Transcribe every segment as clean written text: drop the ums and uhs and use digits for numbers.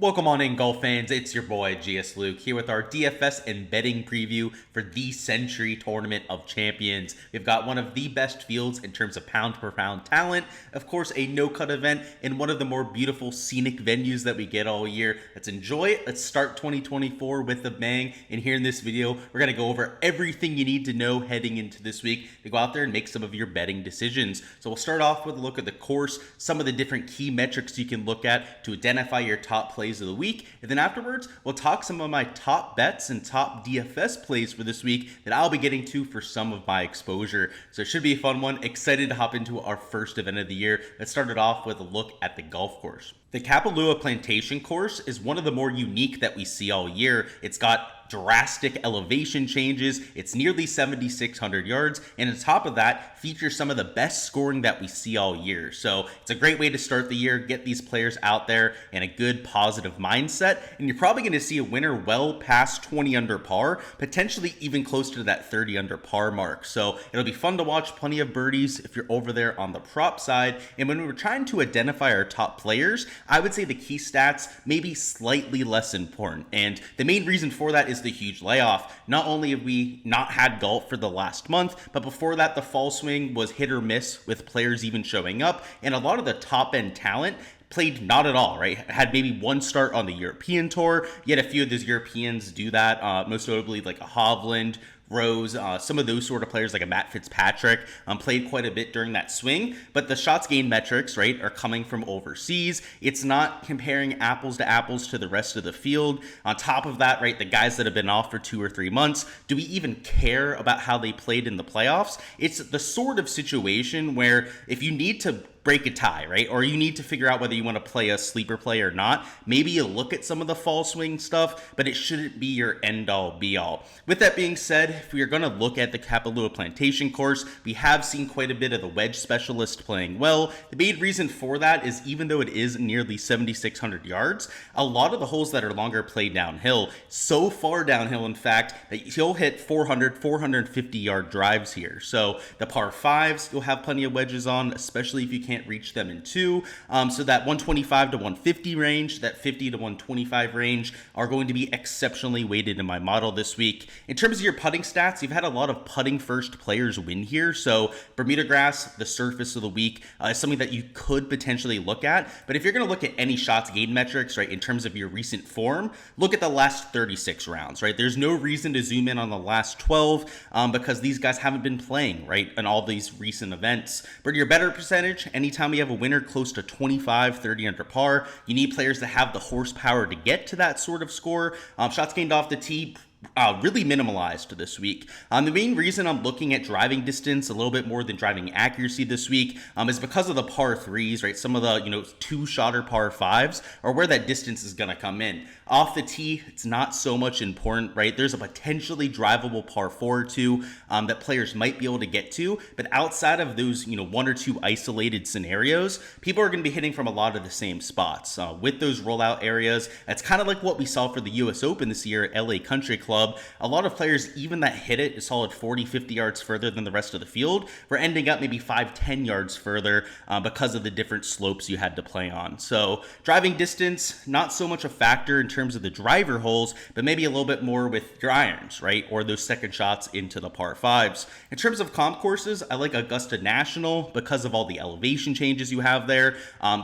Welcome on in, golf fans. It's your boy Gsluke here with our DFS and betting preview for the Sentry Tournament of Champions. We've got one of the best fields in terms of pound per pound talent, of course a no-cut event, and one of the more beautiful scenic venues that we get all year. Let's enjoy it. Let's start 2024 with a bang, and here in this video we're going to go over everything you need to know heading into this week to go out there and make some of your betting decisions. So we'll start off with a look at the course, some of the different key metrics you can look at to identify your top plays of the week, and then afterwards we'll talk some of my top bets and top DFS plays for this week that I'll be getting to for some of my exposure. So it should be a fun one. Excited to hop into our first event of the year. Let's start it off with a look at the golf course. The Kapalua Plantation course is one of the more unique that we see all year. It's got drastic elevation changes. It's nearly 7,600 yards, and on top of that features some of the best scoring that we see all year. So it's a great way to start the year, get these players out there in a good positive mindset, and you're probably going to see a winner well past 20 under par, potentially even closer to that 30 under par mark. So it'll be fun to watch, plenty of birdies if you're over there on the prop side. And when we're trying to identify our top players, I would say the key stats may be slightly less important, and the main reason for that is the huge layoff. Not only have we not had golf for the last month, but before that the fall swing was hit or miss with players even showing up, and a lot of the top end talent played not at all, right? Had maybe one start on the European tour, yet a few of those Europeans do that, most notably like a Hovland, Rose, some of those sort of players like a Matt Fitzpatrick played quite a bit during that swing, but the shots gained metrics, right, are coming from overseas. It's not comparing apples to apples to the rest of the field. On top of that, right, the guys that have been off for 2 or 3 months, do we even care about how they played in the playoffs? It's the sort of situation where if you need to break a tie, right? Or you need to figure out whether you want to play a sleeper play or not. Maybe you look at some of the fall swing stuff, but it shouldn't be your end all be all. With that being said, if we are going to look at the Kapalua Plantation course, we have seen quite a bit of the wedge specialist playing well. The main reason for that is even though it is nearly 7,600 yards, a lot of the holes that are longer play downhill, so far downhill in fact that he'll hit 400, 450 yard drives here. So the par fives, you'll have plenty of wedges on, especially if you can't reach them in two. So that 125 to 150 range, that 50 to 125 range are going to be exceptionally weighted in my model this week. In terms of your putting stats, you've had a lot of putting first players win here. So Bermuda grass, the surface of the week, is something that you could potentially look at. But if you're going to look at any shots gained metrics, right, in terms of your recent form, look at the last 36 rounds, right? There's no reason to zoom in on the last 12 because these guys haven't been playing, right, in all these recent events. But your better percentage, anytime we have a winner close to 25, 30 under par, you need players that have the horsepower to get to that sort of score. Shots gained off the tee, really minimalized this week. The main reason I'm looking at driving distance a little bit more than driving accuracy this week is because of the par threes, right? Some of the, two-shotter par fives are where that distance is going to come in. Off the tee, it's not so much important, right? There's a potentially drivable par four or two that players might be able to get to, but outside of those, one or two isolated scenarios, people are going to be hitting from a lot of the same spots. With those rollout areas, that's kind of like what we saw for the US Open this year at LA Country Club. A lot of players, even that hit it a solid 40, 50 yards further than the rest of the field, were ending up maybe 5, 10 yards further because of the different slopes you had to play on. So driving distance, not so much a factor in terms of the driver holes, but maybe a little bit more with your irons, right? Or those second shots into the par fives. In terms of comp courses, I like Augusta National because of all the elevation changes you have there.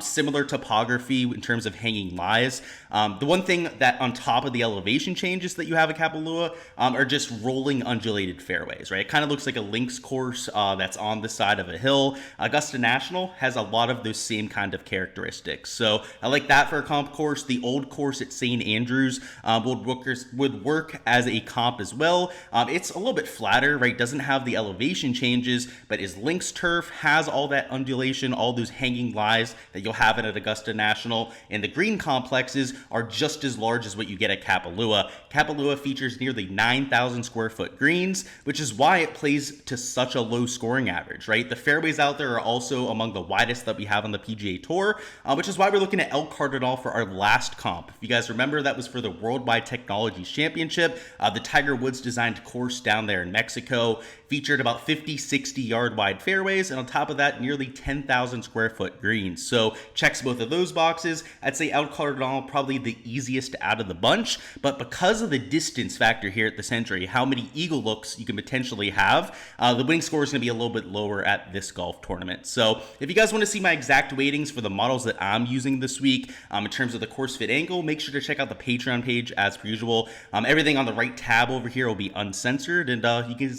Similar topography in terms of hanging lies. The one thing that on top of the elevation changes that you have at Kapalua are just rolling undulated fairways, right? It kind of looks like a links course that's on the side of a hill. Augusta National has a lot of those same kind of characteristics. So I like that for a comp course. The old course at St. Andrews would work as a comp as well. It's a little bit flatter, right? Doesn't have the elevation changes, but is links turf, has all that undulation, all those hanging lies that you'll have at Augusta National. And the green complexes are just as large as what you get at Kapalua. Kapalua features features nearly 9,000 square foot greens, which is why it plays to such a low scoring average, right? The fairways out there are also among the widest that we have on the PGA Tour, which is why we're looking at El Cardinal for our last comp. If you guys remember, that was for the Worldwide Technologies Championship. The Tiger Woods designed course down there in Mexico featured about 50, 60 yard wide fairways, and on top of that, nearly 10,000 square foot greens. So checks both of those boxes. I'd say El Cardinal probably the easiest out of the bunch, but because of the distance factor here at the Sentry, how many eagle looks you can potentially have, the winning score is going to be a little bit lower at this golf tournament. So if you guys want to see my exact weightings for the models that I'm using this week in terms of the course fit angle, make sure to check out the Patreon page as per usual. Everything on the right tab over here will be uncensored, and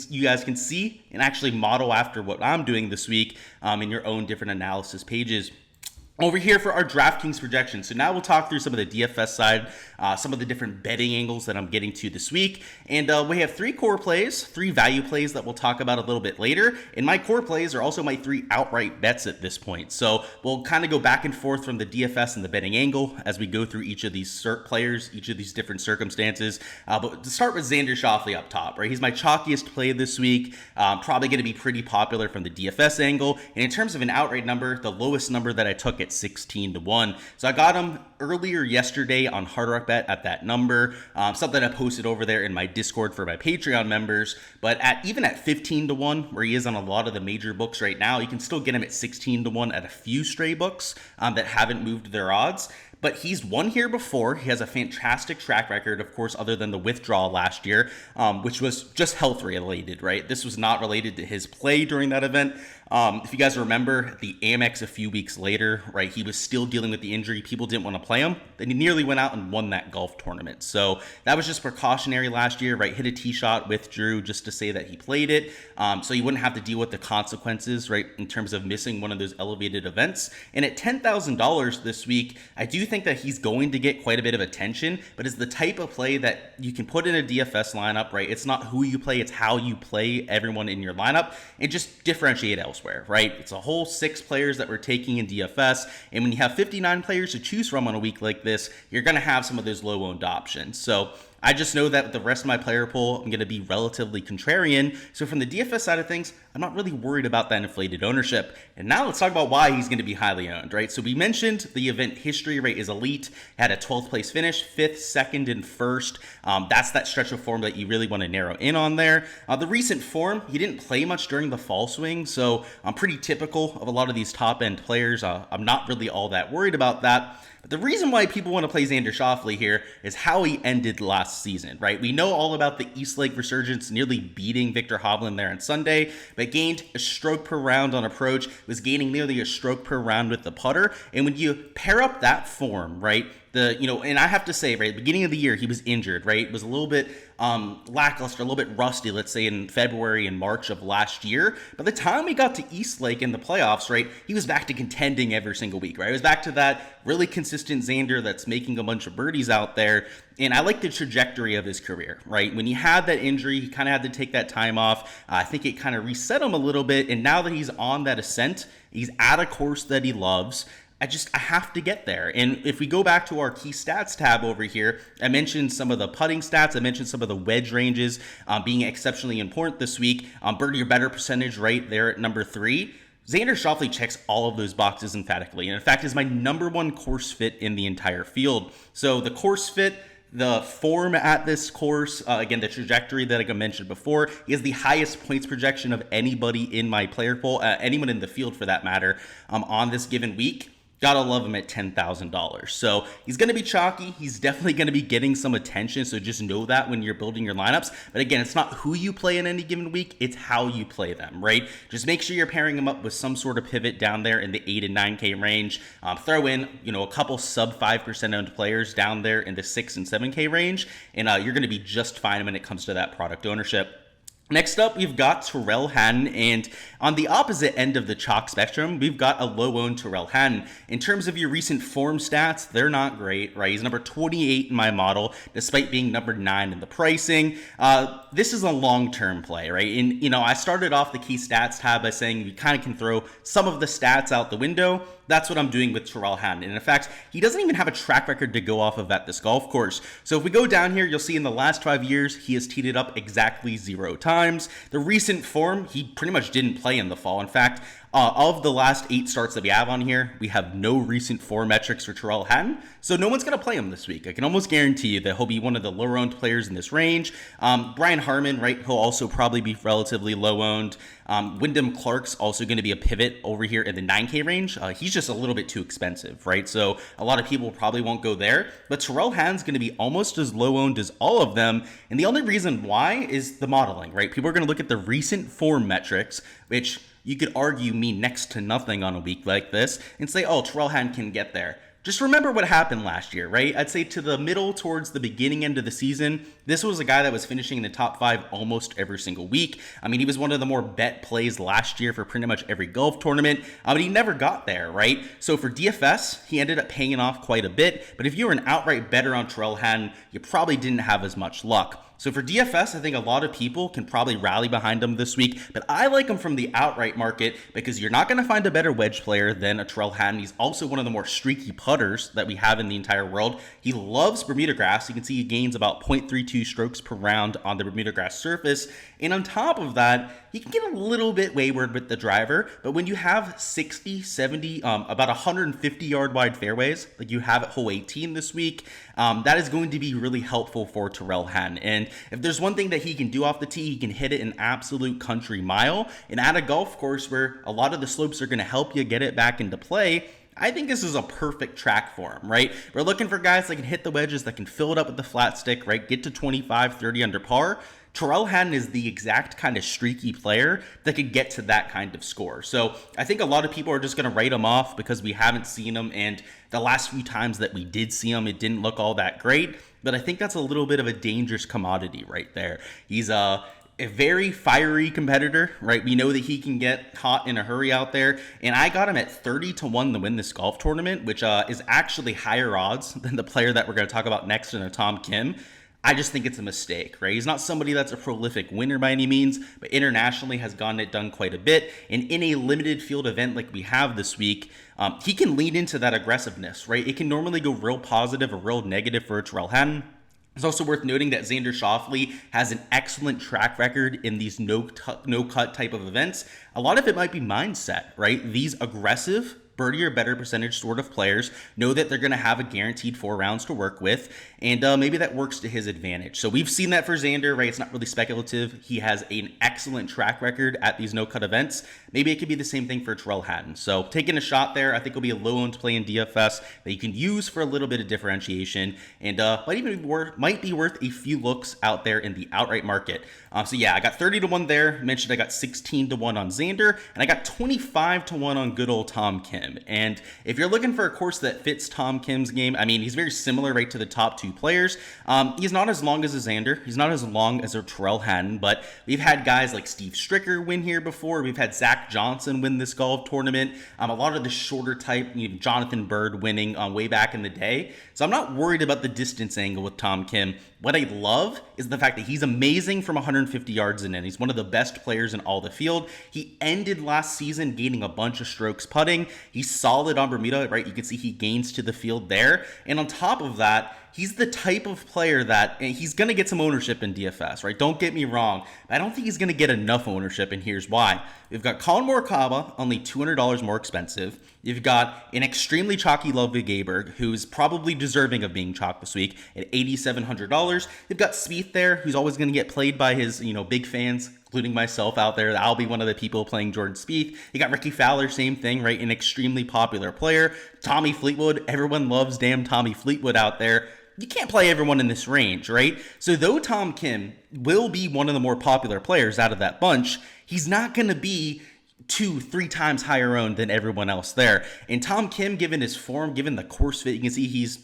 you guys can see and actually model after what I'm doing this week in your own different analysis pages. Over here for our DraftKings projections. So now we'll talk through some of the DFS side, some of the different betting angles that I'm getting to this week. And we have 3 core plays, 3 value plays that we'll talk about a little bit later. And my core plays are also my 3 outright bets at this point. So we'll kind of go back and forth from the DFS and the betting angle as we go through each of these players, each of these different circumstances. But to start with Xander Schauffele up top, right? He's my chalkiest play this week. Probably going to be pretty popular from the DFS angle. And in terms of an outright number, the lowest number that I took at 16-1. So I got him earlier yesterday on Hard Rock Bet at that number, something I posted over there in my Discord for my Patreon members. But even at 15-1, where he is on a lot of the major books right now, you can still get him at 16-1 at a few stray books that haven't moved their odds. But he's won here before. He has a fantastic track record, of course, other than the withdrawal last year, which was just health related, right? This was not related to his play during that event. If you guys remember the Amex a few weeks later, right, he was still dealing with the injury. People didn't want to play him. Then he nearly went out and won that golf tournament. So that was just precautionary last year, right? Hit a tee shot, withdrew just to say that he played it. So you wouldn't have to deal with the consequences, right, in terms of missing one of those elevated events. And at $10,000 this week, I do think that he's going to get quite a bit of attention, but it's the type of play that you can put in a DFS lineup, right? It's not who you play, it's how you play everyone in your lineup and just differentiate elsewhere, right? It's a whole 6 players that we're taking in DFS, and when you have 59 players to choose from on a week like this, you're going to have some of those low-owned options. So I just know that with the rest of my player pool, I'm going to be relatively contrarian. So from the DFS side of things, I'm not really worried about that inflated ownership. And now let's talk about why he's going to be highly owned, right? So we mentioned the event history rate is elite, had a 12th place finish, 5th, 2nd, and 1st. That's that stretch of form that you really want to narrow in on there. The recent form, he didn't play much during the fall swing, so pretty typical of a lot of these top-end players. I'm not really all that worried about that. But the reason why people want to play Xander Schauffele here is how he ended last season, right? We know all about the East Lake resurgence, nearly beating Victor Hovland there on Sunday, but gained a stroke per round on approach, was gaining nearly a stroke per round with the putter. And when you pair up that form, right, and I have to say, right, beginning of the year, he was injured, right? It was a little bit lackluster, a little bit rusty, let's say in February and March of last year. By the time we got to East Lake in the playoffs, right, he was back to contending every single week, right? It was back to that really consistent Xander that's making a bunch of birdies out there. And I like the trajectory of his career, right? When he had that injury, he kind of had to take that time off. I think it kind of reset him a little bit. And now that he's on that ascent, he's at a course that he loves. I have to get there. And if we go back to our key stats tab over here, I mentioned some of the putting stats. I mentioned some of the wedge ranges being exceptionally important this week. Birdie or better percentage right there at number 3. Xander Schauffele checks all of those boxes emphatically. And in fact, is my number 1 course fit in the entire field. So the course fit, the form at this course, again, the trajectory that I mentioned before, he has the highest points projection of anybody in my player pool, anyone in the field for that matter, on this given week. Gotta love him at $10,000. So he's going to be chalky. He's definitely going to be getting some attention. So just know that when you're building your lineups. But again, it's not who you play in any given week. It's how you play them, right? Just make sure you're pairing him up with some sort of pivot down there in the 8 and 9K range. Throw in, a couple sub 5% owned players down there in the 6 and 7K range. And you're going to be just fine when it comes to that product ownership. Next up, we've got Terrell Hatton, and on the opposite end of the chalk spectrum, we've got a low-owned Terrell Hatton. In terms of your recent form stats, they're not great, right? He's number 28 in my model, despite being number 9 in the pricing. This is a long-term play, right? And, I started off the key stats tab by saying we kind of can throw some of the stats out the window. That's what I'm doing with Terrell Hatton. And in fact, he doesn't even have a track record to go off of at this golf course. So if we go down here, you'll see in the last 5 years, he has teed it up exactly 0 times. The recent form, he pretty much didn't play in the fall. In fact, of the last 8 starts that we have on here, we have no recent form metrics for Terrell Hatton, so no one's going to play him this week. I can almost guarantee you that he'll be one of the lower-owned players in this range. Brian Harmon, right, he'll also probably be relatively low-owned. Wyndham Clark's also going to be a pivot over here in the 9K range. He's just a little bit too expensive, right? So a lot of people probably won't go there, but Terrell Hatton's going to be almost as low-owned as all of them, and the only reason why is the modeling, right? People are going to look at the recent form metrics, which you could argue mean next to nothing on a week like this, and say, oh, Terrell Hatton can get there. Just remember what happened last year, right? I'd say to the middle towards the beginning end of the season, this was a guy that was finishing in the top 5 almost every single week. I mean, he was one of the more bet plays last year for pretty much every golf tournament, but he never got there, right? So for DFS, he ended up paying off quite a bit, but if you were an outright bettor on Terrell Hatton, you probably didn't have as much luck. So for DFS, I think a lot of people can probably rally behind him this week, but I like him from the outright market because you're not going to find a better wedge player than a Terrell Hatton. He's also one of the more streaky putters that we have in the entire world. He loves Bermuda grass. You can see he gains about 0.32 strokes per round on the Bermuda grass surface. And on top of that, he can get a little bit wayward with the driver, but when you have 60, 70, about 150 yard wide fairways, like you have at hole 18 this week, that is going to be really helpful for Terrell Hatton. And if there's one thing that he can do off the tee, he can hit it an absolute country mile. And at a golf course where a lot of the slopes are going to help you get it back into play, I think this is a perfect track for him, right? We're looking for guys that can hit the wedges, that can fill it up with the flat stick, right? Get to 25, 30 under par. Terrell Hatton is the exact kind of streaky player that could get to that kind of score. So I think a lot of people are just going to write him off because we haven't seen him, and the last few times that we did see him, it didn't look all that great. But I think that's a little bit of a dangerous commodity right there. He's a very fiery competitor, right? We know that he can get hot in a hurry out there, and I got him at 30 to 1 to win this golf tournament, which is actually higher odds than the player that we're going to talk about next in a Tom Kim. I just think it's a mistake, right? He's not somebody that's a prolific winner by any means, but internationally has gotten it done quite a bit. And in a limited field event like we have this week, he can lean into that aggressiveness, right? It can normally go real positive or real negative for Terrell Hatton. It's also worth noting that Xander Schauffele has an excellent track record in these no-cut type of events. A lot of it might be mindset, right? These aggressive birdie or better percentage sort of players know that they're going to have a guaranteed 4 rounds to work with, and maybe that works to his advantage. So we've seen that for Xander, right? It's not really speculative. He has an excellent track record at these no-cut events. Maybe it could be the same thing for Terrell Hatton. So taking a shot there, I think will be a low-owned play in DFS that you can use for a little bit of differentiation, and might be worth a few looks out there in the outright market. So yeah, I got 30 to 1 there. I mentioned I got 16 to 1 on Xander, and I got 25 to 1 on good old Tom Kim. And if you're looking for a course that fits Tom Kim's game, I mean, he's very similar, right, to the top 2 players. He's not as long as a Xander. He's not as long as a Terrell Hatton, but we've had guys like Steve Stricker win here before. We've had Zach Johnson win this golf tournament. A lot of the shorter type, Jonathan Bird winning way back in the day. So I'm not worried about the distance angle with Tom Kim. What I love is the fact that he's amazing from 150 yards and in. He's one of the best players in all the field. He ended last season gaining a bunch of strokes putting. He's solid on Bermuda, right? You can see he gains to the field there. And on top of that, he's the type of player that he's going to get some ownership in DFS, right? Don't get me wrong. But I don't think he's going to get enough ownership, and here's why. We've got Colin Morikawa, only $200 more expensive. You've got an extremely chalky Ludwig Aberg, who's probably deserving of being chalked this week at $8,700. You've got Spieth there, who's always going to get played by his, big fans, including myself out there. I'll be one of the people playing Jordan Spieth. You got Ricky Fowler, same thing, right? An extremely popular player. Tommy Fleetwood, everyone loves damn Tommy Fleetwood out there. You can't play everyone in this range, right? So though Tom Kim will be one of the more popular players out of that bunch, he's not going to be 2-3 times higher owned than everyone else there. And Tom Kim, given his form, given the course fit, you can see he's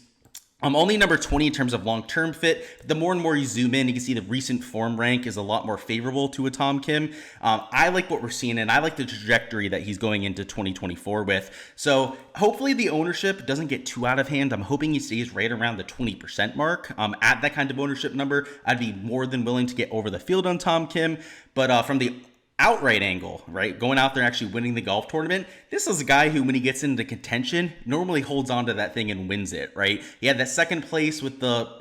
only number 20 in terms of long-term fit. The more and more you zoom in, you can see the recent form rank is a lot more favorable to a Tom Kim. I like what we're seeing, and I like the trajectory that he's going into 2024 with. So hopefully the ownership doesn't get too out of hand. I'm hoping he stays right around the 20% mark. At that kind of ownership number, I'd be more than willing to get over the field on Tom Kim. But from the outright angle, right? Going out there and actually winning the golf tournament. This is a guy who, when he gets into contention, normally holds on to that thing and wins it, right? He had that second place with the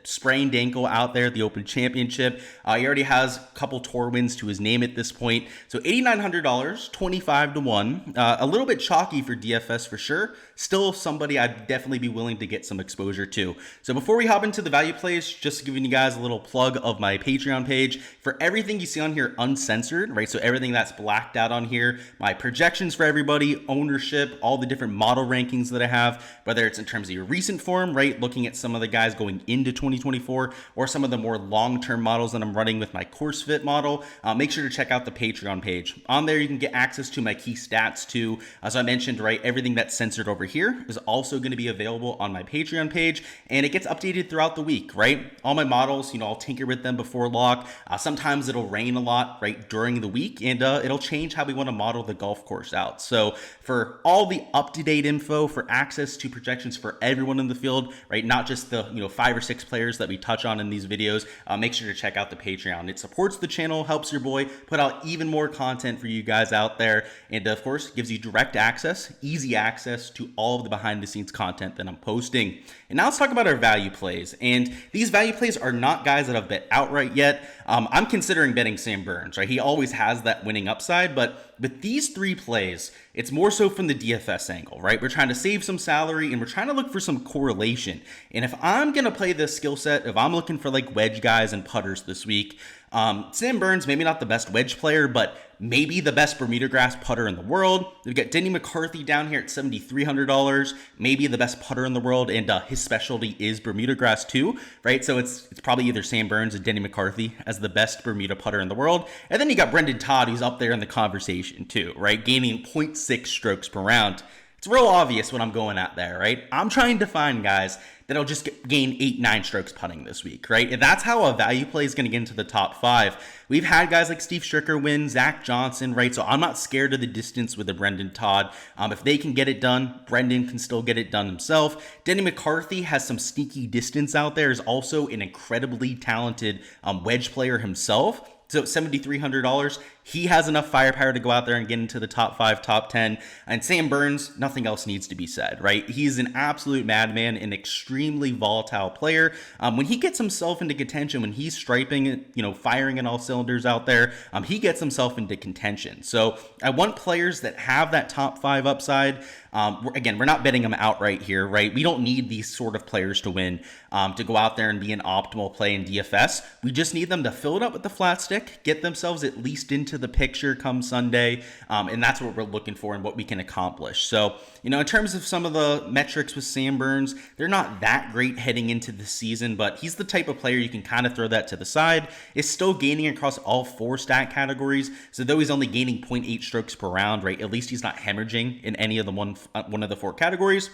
sprained ankle out there at the Open Championship. He already has a couple tour wins to his name at this point. So $8,900, 25 to 1. A little bit chalky for DFS for sure. Still somebody I'd definitely be willing to get some exposure to. So before we hop into the value plays, just giving you guys a little plug of my Patreon page. For everything you see on here uncensored, right? So everything that's blacked out on here, my projections for everybody, ownership, all the different model rankings that I have, whether it's in terms of your recent form, right? Looking at some of the guys going into 2024 or some of the more long-term models that I'm running with my course fit model, make sure to check out the Patreon page. On there, you can get access to my key stats too. As I mentioned, right, everything that's censored over here is also going to be available on my Patreon page, and it gets updated throughout the week, right? All my models, I'll tinker with them before lock. Sometimes it'll rain a lot, right, during the week, and it'll change how we want to model the golf course out. So for all the up-to-date info, for access to projections for everyone in the field, right, not just the 5 or 6 players that we touch on in these videos, make sure to check out the Patreon. It supports the channel, helps your boy put out even more content for you guys out there, and of course gives you direct access, easy access to all of the behind the scenes content that I'm posting. And now let's talk about our value plays. And these value plays are not guys that have bet outright yet. I'm considering betting Sam Burns, right? He always has that winning upside, but with these 3 plays, it's more so from the DFS angle, right? We're trying to save some salary and we're trying to look for some correlation. And if I'm going to play this skill set, if I'm looking for like wedge guys and putters this week, Sam Burns, maybe not the best wedge player, but maybe the best Bermuda grass putter in the world. We've got Denny McCarthy down here at $7,300, maybe the best putter in the world, and his specialty is Bermuda grass too, right? So it's probably either Sam Burns or Denny McCarthy as the best Bermuda putter in the world. And then you got Brendan Todd, who's up there in the conversation too, right? Gaining 0.6 strokes per round. It's real obvious what I'm going at there, right? I'm trying to find guys that'll just gain 8-9 strokes putting this week, right? And that's how a value play is going to get into the top 5. We've had guys like Steve Stricker win, Zach Johnson, right? So I'm not scared of the distance with a Brendan Todd. If they can get it done, Brendan can still get it done himself. Denny McCarthy has some sneaky distance out there, is also an incredibly talented wedge player himself. So $7,300, he has enough firepower to go out there and get into the top 5, top 10. And Sam Burns, nothing else needs to be said, right? He's an absolute madman, an extremely volatile player. When he gets himself into contention, when he's striping, firing in all cylinders out there, he gets himself into contention. So I want players that have that top 5 upside. Again, we're not betting them outright here, right? We don't need these sort of players to win, to go out there and be an optimal play in DFS. We just need them to fill it up with the flat stick, get themselves at least into the picture come Sunday, and that's what we're looking for and what we can accomplish. So, in terms of some of the metrics with Sam Burns, they're not that great heading into the season, but he's the type of player you can kind of throw that to the side. Is still gaining across all 4 stat categories, so though he's only gaining 0.8 strokes per round, right, at least he's not hemorrhaging in any of the one of the 4 categories.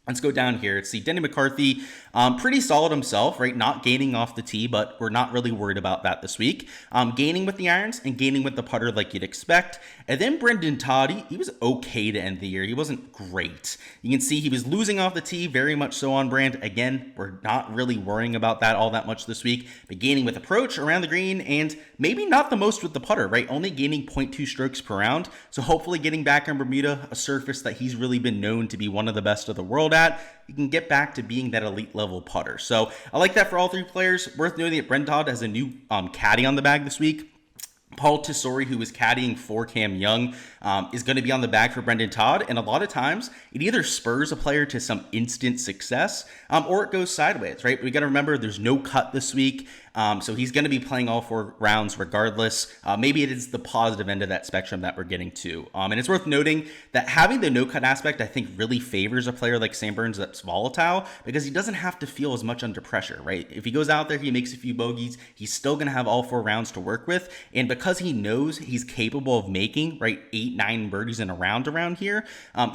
Let's go down here. Let's see, Denny McCarthy, pretty solid himself, right? Not gaining off the tee, but we're not really worried about that this week. Gaining with the irons and gaining with the putter like you'd expect. And then Brendan Todd, he was okay to end the year. He wasn't great. You can see he was losing off the tee, very much so on brand. Again, we're not really worrying about that all that much this week. But gaining with approach around the green and maybe not the most with the putter, right? Only gaining 0.2 strokes per round. So hopefully getting back on Bermuda, a surface that he's really been known to be one of the best of the world at, you can get back to being that elite level putter. So I like that for all 3 players. Worth noting that Brendan Todd has a new caddy on the bag this week. Paul Tesori, who was caddying for Cam Young, is going to be on the bag for Brendan Todd. And a lot of times it either spurs a player to some instant success or it goes sideways, right? We got to remember there's no cut this week. So he's going to be playing all 4 rounds regardless. Maybe it is the positive end of that spectrum that we're getting to. And it's worth noting that having the no cut aspect, I think, really favors a player like Sam Burns that's volatile because he doesn't have to feel as much under pressure, right? If he goes out there, he makes a few bogeys, he's still going to have all 4 rounds to work with. And because he knows he's capable of making, right, 8-9 birdies in a round around here,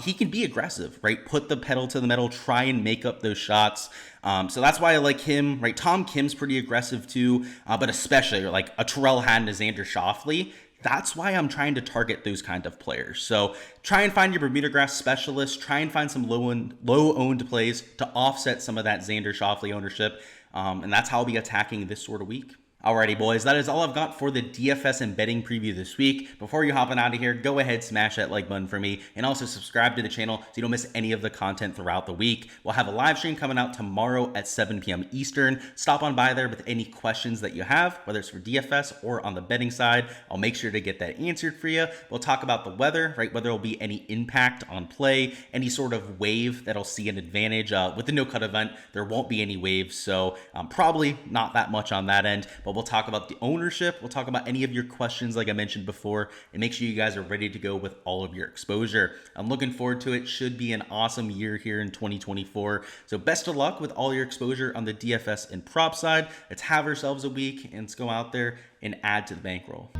he can be aggressive, right? Put the pedal to the metal, try and make up those shots. So that's why I like him, right? Tom Kim's pretty aggressive too, but especially like a Terrell Hatton, a Xander Schauffele. That's why I'm trying to target those kind of players. So try and find your Bermuda grass specialist, try and find some low-owned plays to offset some of that Xander Schauffele ownership. And that's how I'll be attacking this sort of week. Alrighty, boys, that is all I've got for the DFS and betting preview this week. Before you hopping out of here, go ahead, smash that like button for me, and also subscribe to the channel so you don't miss any of the content throughout the week. We'll have a live stream coming out tomorrow at 7 p.m. Eastern. Stop on by there with any questions that you have, whether it's for DFS or on the betting side. I'll make sure to get that answered for you. We'll talk about the weather, right? Whether there'll be any impact on play, any sort of wave that'll see an advantage. With the no-cut event, there won't be any waves, so probably not that much on that end. But we'll talk about the ownership. We'll talk about any of your questions like I mentioned before, and make sure you guys are ready to go with all of your exposure. I'm looking forward to it. Should be an awesome year here in 2024. So best of luck with all your exposure on the DFS and prop side. Let's have ourselves a week and let's go out there and add to the bankroll.